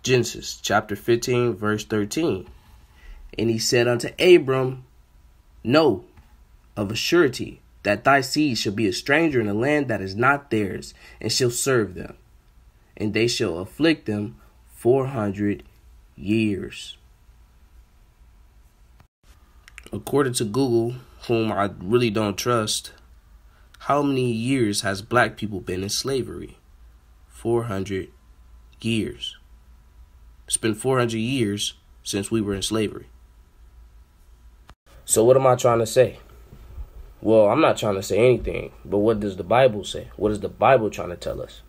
Genesis chapter 15, verse 13. And he said unto Abram, Know of a surety that thy seed shall be a stranger in a land that is not theirs, and shall serve them, and they shall afflict them 400 years. According to Google, whom I really don't trust, how many years has black people been in slavery? 400 years. It's been 400 years since we were in slavery. So what am I trying to say? Well, I'm not trying to say anything, but what does the Bible say? What is the Bible trying to tell us?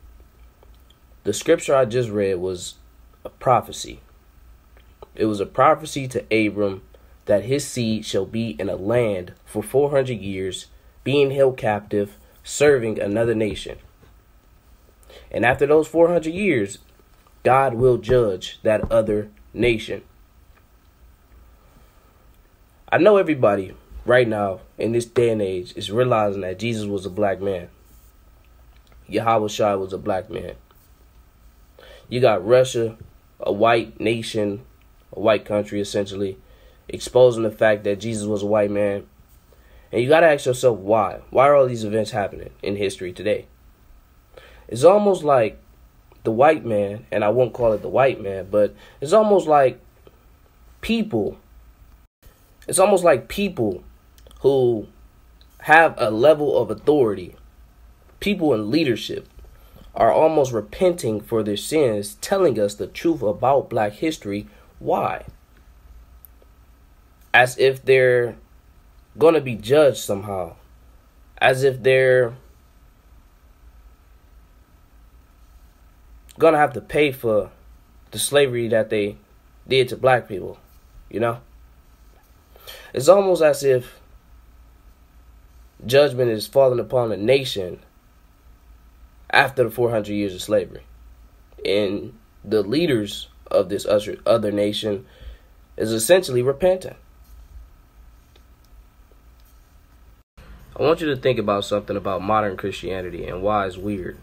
The scripture I just read was a prophecy. It was a prophecy to Abram that his seed shall be in a land for 400 years, being held captive, serving another nation. And after those 400 years, God will judge that other nation. I know everybody right now in this day and age is realizing that Jesus was a black man. Yahawashi was a black man. You got Russia, a white nation, a white country essentially, exposing the fact that Jesus was a white man. And you got to ask yourself why. Why are all these events happening in history today? It's almost like the white man, and I won't call it the white man, but it's almost like people. It's almost like people who have a level of authority, people in leadership, are almost repenting for their sins, telling us the truth about black history. Why? As if they're going to be judged somehow. As if they're going to have to pay for the slavery that they did to black people, you know? It's almost as if judgment is falling upon a nation after the 400 years of slavery. And the leaders of this other nation is essentially repentant. I want you to think about something about modern Christianity and why it's weird.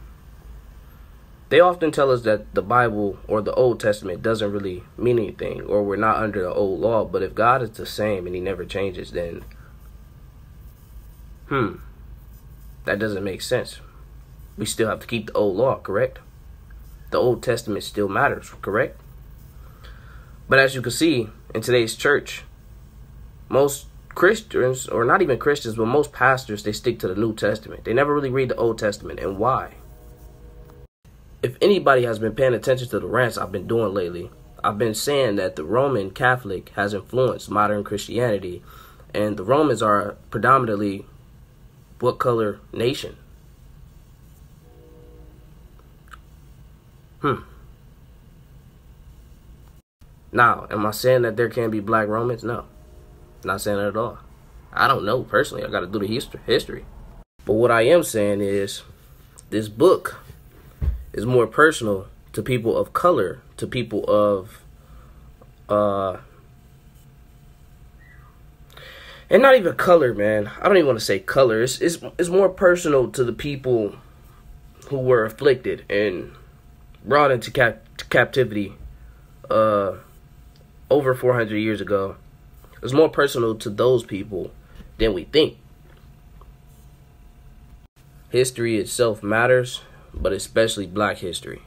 They often tell us that the Bible or the Old Testament doesn't really mean anything, or we're not under the old law. But if God is the same and he never changes, then that doesn't make sense. We still have to keep the old law, correct? The Old Testament still matters, correct? But as you can see in today's church, most Christians, or not even Christians, but most pastors, they stick to the New Testament. They never really read the Old Testament. And why? If anybody has been paying attention to the rants I've been doing lately, I've been saying that the Roman Catholic has influenced modern Christianity. And the Romans are predominantly what color nation? Now, am I saying that there can't be black Romans? No. Not saying that at all. I don't know personally. I got to do the history. But what I am saying is this book is more personal to people of color, to people of and not even color, man. I don't even want to say color. It's more personal to the people who were afflicted and brought into captivity over 400 years ago. It's more personal to those people than we think. History itself matters, but especially black history.